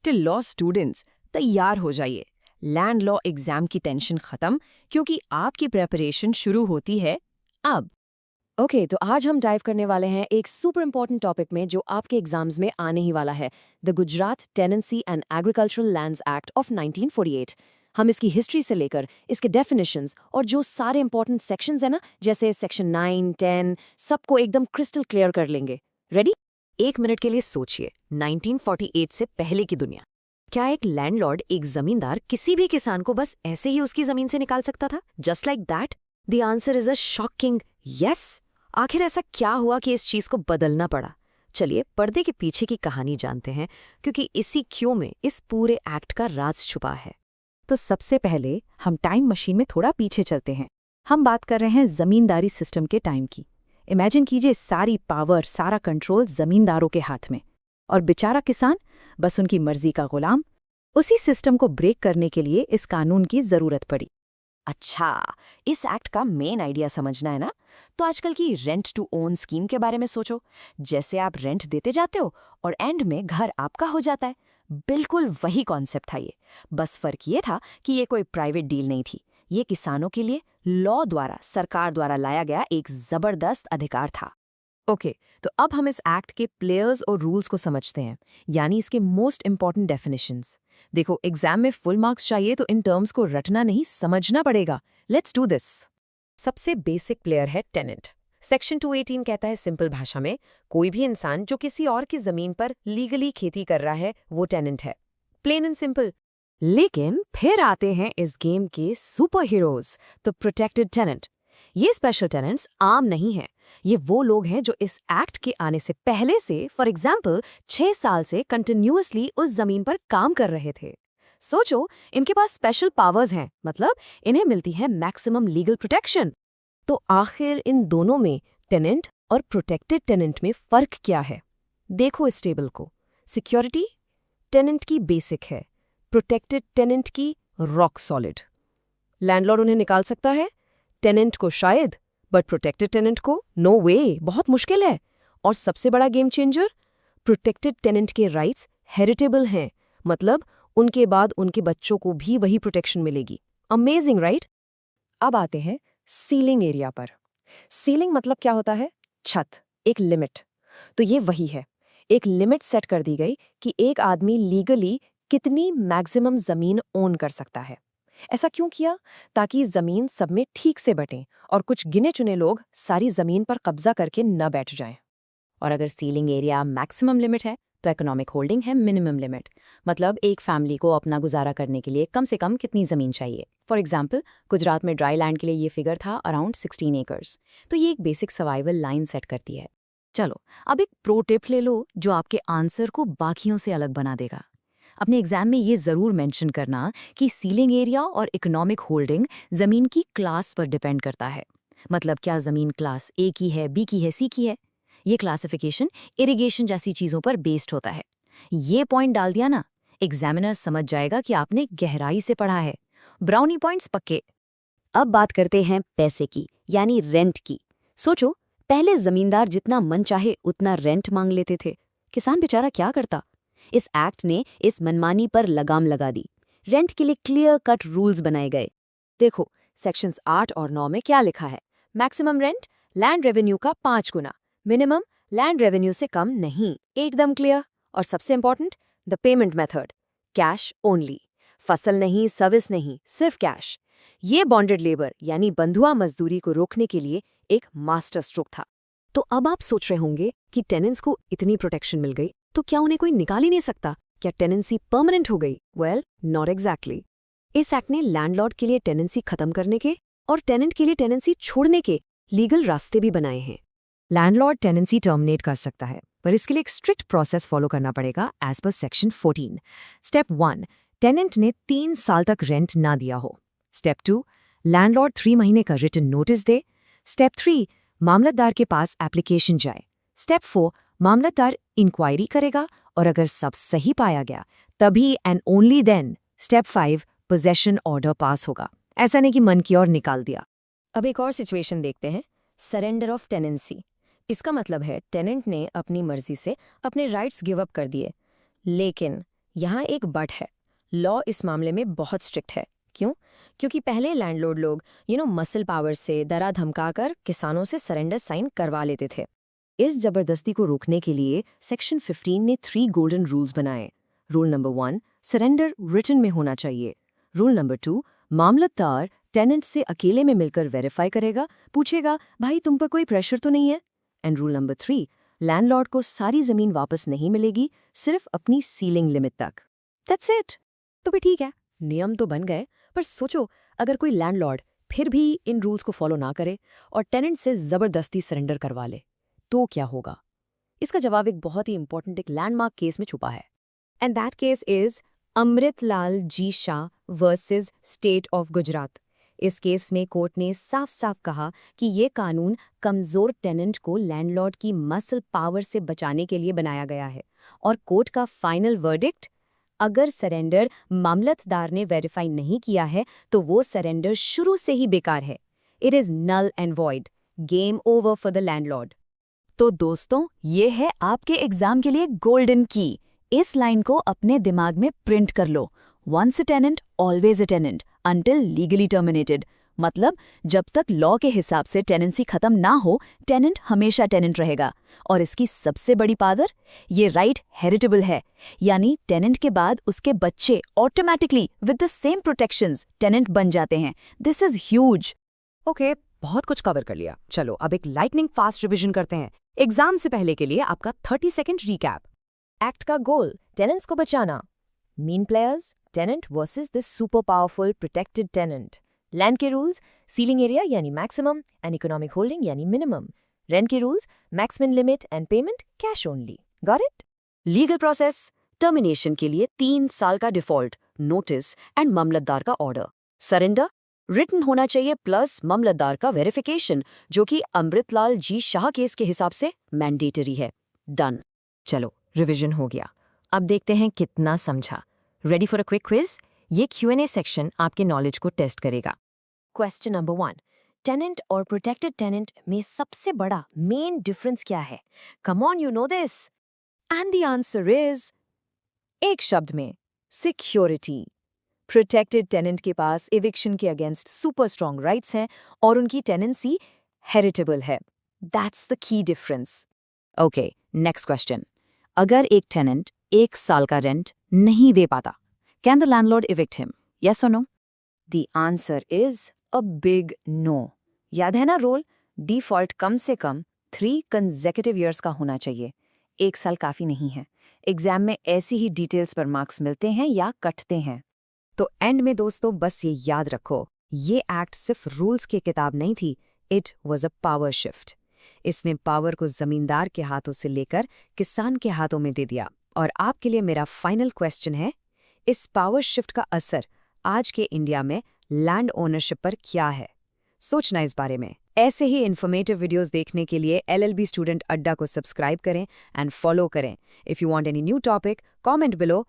Till law students, तैयार हो जाइए। लैंड लॉ एग्जाम की टेंशन खत्म, क्योंकि आपकी प्रेपरेशन शुरू होती है अब। ओके, तो आज हम डाइव करने वाले हैं एक सुपर इंपॉर्टेंट टॉपिक में जो आपके एग्जाम्स में आने ही वाला है, the Gujarat tenancy and agricultural lands act of 1948। हम इसकी हिस्ट्री से लेकर इसके डेफिनेशंस और जो सारे इंपॉर्टेंट सेक्शंस हैं ना, जैसे सेक्शन 9, 10, सबको एकदम क्रिस्टल क्लियर कर लेंगे। रेडी? 1 मिनट के लिए सोचिए, 1948 से पहले की दुनिया। क्या एक लैंडलॉर्ड, एक जमींदार, किसी भी किसान को बस ऐसे ही उसकी जमीन से निकाल सकता था, just like that? The answer is a shocking yes. आखिर ऐसा क्या हुआ कि इस चीज को बदलना पड़ा? चलिए पर्दे के पीछे की कहानी जानते हैं, क्योंकि इसी क्यों में इस पूरे एक्ट का राज छुपा है। तो सबसे पहले हम टाइम मशीन में थोड़ा पीछे चलते हैं। हम बात कर रहे हैं जमींदारी सिस्टम के टाइम की। इमेजिन कीजिए, सारी पावर, सारा कंट्रोल जमींदारों के हाथ में, और बेचारा किसान बस उनकी मर्जी का गुलाम। उसी सिस्टम को ब्रेक करने के लिए इस कानून की जरूरत पड़ी। अच्छा, इस एक्ट का मेन आइडिया समझना है ना, तो आजकल की रेंट टू ओन स्कीम के बारे में सोचो। जैसे आप रेंट देते जाते हो और एंड में घर आपका हो जाता है। बिल्कुल वही कॉन्सेप्ट था ये। बस फर्क ये था कि ये कोई प्राइवेट डील नहीं थी। ये किसानों के लिए लॉ द्वारा, सरकार द्वारा लाया गया एक जबरदस्त अधिकार था। ओके, तो अब हम इस एक्ट के प्लेयर्स और रूल्स को समझते हैं, यानी इसके मोस्ट इंपॉर्टेंट डेफिनेशंस। देखो, एग्जाम में फुल मार्क्स चाहिए तो इन टर्म्स को रटना नहीं, समझना पड़ेगा। Let's do this. सबसे बेसिक प्लेयर है टेनेंट। सेक्शन 218 कहता है सिंपल भाषा में, कोई भी इंसान जो किसी और की जमीन पर लीगली खेती कर रहा है वो टेनेंट है। Plain and simple. लेकिन फिर आते हैं इस गेम के सुपर हीरोज, तो प्रोटेक्टेड टेनेंट। ये स्पेशल टेनेंट्स आम नहीं हैं। ये वो लोग हैं जो इस एक्ट के आने से पहले से, फॉर एग्जाम्पल 6 साल से कंटिन्यूअसली उस जमीन पर काम कर रहे थे। सोचो, इनके पास स्पेशल पावर्स हैं, मतलब इन्हें मिलती है मैक्सिमम लीगल प्रोटेक्शन। तो आखिर इन दोनों में, टेनेंट और प्रोटेक्टेड टेनेंट में फर्क क्या है? देखो इस टेबल को। सिक्योरिटी टेनेंट की बेसिक है, प्रोटेक्टेड टेनेंट की रॉक सॉलिड। लैंडलॉर्ड उन्हें निकाल सकता है, टेनेंट को शायद, बट प्रोटेक्टेड टेनेंट को नो वे, बहुत मुश्किल है। और सबसे बड़ा गेम चेंजर, प्रोटेक्टेड टेनेंट के राइट्स हेरिटेबल हैं, मतलब उनके बाद उनके बच्चों को भी वही प्रोटेक्शन मिलेगी। Amazing, right? अब आते हैं सीलिंग एरिया पर। सीलिंग मतलब क्या होता है? छत, एक लिमिट। तो ये वही है, एक लिमिट सेट कर दी गई कि एक आदमी लीगली कितनी मैक्सिमम जमीन ओन कर सकता है। ऐसा क्यों किया? ताकि जमीन सब में ठीक से बटे और कुछ गिने चुने लोग सारी जमीन पर कब्जा करके न बैठ जाएं। और अगर सीलिंग एरिया मैक्सिमम लिमिट है तो इकोनॉमिक होल्डिंग है मिनिमम लिमिट, मतलब एक फैमिली को अपना गुजारा करने के लिए कम से कम कितनी जमीन चाहिए। फॉर एग्जाम्पल, गुजरात में ड्राई लैंड के लिए ये फिगर था अराउंड 16 एकर्स। तो ये एक बेसिक सर्वाइवल लाइन सेट करती है। चलो, अब एक प्रो टिप ले लो जो आपके आंसर को बाकियों से अलग बना देगा। अपने एग्जाम में ये जरूर मेंशन करना कि सीलिंग एरिया और इकोनॉमिक होल्डिंग जमीन की क्लास पर डिपेंड करता है। मतलब क्या जमीन क्लास ए की है, बी की है, सी की है? ये क्लासिफिकेशन इरिगेशन जैसी चीजों पर बेस्ड होता है। ये पॉइंट डाल दिया ना, एग्जामिनर समझ जाएगा कि आपने गहराई से पढ़ा है। ब्राउनी पॉइंट्स पक्के। अब बात करते हैं पैसे की, यानी रेंट की। सोचो, पहले जमींदार जितना मन चाहे उतना रेंट मांग लेते थे। किसान बेचारा क्या करता? इस एक्ट ने इस मनमानी पर लगाम लगा दी। रेंट के लिए क्लियर कट रूल्स बनाए गए। देखो, सेक्शंस 8 और 9 में क्या लिखा है? मैक्सिमम रेंट लैंड रेवेन्यू का 5 गुना, मिनिमम लैंड रेवेन्यू से कम नहीं, एकदम क्लियर। और सबसे important, the payment method, cash only. फसल नहीं, सर्विस नहीं, सिर्फ कैश। ये बॉन्डेड लेबर यानी बंधुआ मजदूरी को रोकने के लिए एक मास्टर स्ट्रोक था। तो अब आप सोच रहे होंगे कि टेनेंट्स को इतनी प्रोटेक्शन मिल गई तो क्या उन्हें कोई निकाल ही नहीं सकता? क्या टेनेंसी परमानेंट हो गई? Well, not exactly. इस एक्ट ने लैंडलॉर्ड के लिए टेनेंसी खत्म करने के और टेनेंट के लिए टेनेंसी छोड़ने के लीगल रास्ते भी बनाए हैं। लैंडलॉर्ड टेनेंसी टर्मिनेट कर सकता है, पर इसके लिए एक स्ट्रिक्ट प्रोसेस फॉलो करना पड़ेगा as per section 14। Step 1, tenant ने 3 साल तक रेंट ना दिया हो। स्टेप 2, लैंडलॉर्ड 3 महीने का रिटन नोटिस दे। स्टेप 3, मामलतदार के पास एप्लीकेशन जाए। स्टेप 4, मामलतदार इंक्वायरी करेगा और अगर सब सही पाया गया तभी and only then step 5, possession order pass होगा। ऐसा नहीं कि मन की ओर निकाल दिया। अब एक और सिचुएशन देखते हैं, सरेंडर ऑफ टेनेंसी। इसका मतलब है टेनेंट ने अपनी मर्जी से अपने राइट्स गिव अप कर दिए, लेकिन यहाँ एक बट है, लॉ इस मामले में बहुत स्ट्रिक्ट है। क्यों? क्योंकि पहले लैंडलॉर्ड लोग मसल पावर से डरा धमकाकर किसानों से सरेंडर साइन करवा लेते थे। इस जबरदस्ती को रोकने के लिए सेक्शन 15 ने 3 गोल्डन रूल्स बनाए। रूल नंबर 1, सरेंडर रिटन में होना चाहिए। रूल नंबर 2, मामलतदार टेनेंट से अकेले में मिलकर वेरीफाई करेगा, पूछेगा भाई तुम पर कोई प्रेशर तो नहीं है। एंड रूल नंबर 3, लैंडलॉर्ड को सारी जमीन वापस नहीं मिलेगी, सिर्फ अपनी सीलिंग लिमिट तक। That's it. तो भी ठीक है, नियम तो बन गए, पर सोचो अगर कोई लैंडलॉर्ड फिर भी इन रूल्स को फॉलो ना करे और टेनेंट से जबरदस्ती सरेंडर करवा ले, तो क्या होगा? इसका जवाब एक बहुत ही इंपॉर्टेंट एक लैंडमार्क केस में छुपा है। And that case is Amritlal G Shah versus state of Gujarat. इस केस में कोर्ट ने साफ साफ कहा कि ये कानून कमजोर टेनेंट को लैंडलॉर्ड की मसल पावर से बचाने के लिए बनाया गया है। और कोर्ट का फाइनल वर्डिक्ट, अगर सरेंडर मामलतदार ने वेरीफाई नहीं किया है तो वो सरेंडर शुरू से ही बेकार है। It is null and void, game over for the landlord. तो दोस्तों, ये है आपके एग्जाम के लिए गोल्डन की। इस लाइन को अपने दिमाग में प्रिंट कर लो। Once a tenant always a tenant until legally terminated. मतलब जब तक लॉ के हिसाब से टेनेंसी खत्म ना हो, टेनेंट हमेशा टेनेंट रहेगा। और इसकी सबसे बड़ी पावर, ये राइट हेरिटेबल है, यानी टेनेंट के बाद उसके बच्चे automatically with the same protections tenant बन जाते हैं। This is huge. ओके, बहुत कुछ कवर कर लिया। चलो अब एक लाइटनिंग फास्ट रिवीजन करते हैं एग्जाम से पहले के लिए। आपका 30 सेकेंड रिकैप। एक्ट का गोल, टेनेंट्स को बचाना। Mean players, tenant versus the super powerful protected tenant. Land के रूल्स, सीलिंग एरिया यानी मैक्सिमम एंड इकोनॉमिक होल्डिंग यानी मिनिमम। रेंट के rules, maximum limit and payment cash only. Got it? Legal process, termination के लिए 3 साल का default, notice and मामलतदार का order. Surrender written होना चाहिए प्लस मामलतदार का वेरिफिकेशन, जो कि अमृतलाल जी शाह केस के हिसाब से मैंडेटरी है। डन। चलो रिवीजन हो गया, अब देखते हैं कितना समझा। Ready for a quick quiz? ये Q&A सेक्शन आपके नॉलेज को टेस्ट करेगा। क्वेश्चन नंबर 1, टेनेंट और प्रोटेक्टेड टेनेंट में सबसे बड़ा मेन डिफरेंस क्या है? Come on, you know this. And the answer is, एक शब्द में, सिक्योरिटी। प्रोटेक्टेड टेनेंट के पास एविक्शन के अगेंस्ट सुपर स्ट्रॉन्ग राइट्स हैं और उनकी टेनेंसी हेरिटेबल है। That's the key difference. Okay, next question. अगर एक टेनेंट 1 साल का रेंट नहीं दे पाता, can the landlord evict him? Yes or no? The answer is a big no. याद है ना रोल? डिफॉल्ट कम से कम 3 consecutive years का होना चाहिए। 1 साल काफी नहीं है। एग्जाम में ऐसी ही डिटेल्स पर मार्क्स मिलते हैं या कटते हैं। तो एंड में दोस्तों बस ये याद रखो, ये एक्ट सिर्फ रूल्स की किताब नहीं थी, it was a power shift. इसने पावर को जमींदार के हाथों से लेकर किसान के हाथों में दे दिया। और आपके लिए मेरा फाइनल क्वेश्चन है, इस पावर शिफ्ट का असर आज के इंडिया में लैंड ओनरशिप पर क्या है? सोचना इस बारे में। ऐसे ही इन्फॉर्मेटिव वीडियोस देखने के लिए LLB स्टूडेंट अड्डा को सब्सक्राइब करें एंड फॉलो करें। If you want any new topic, comment below.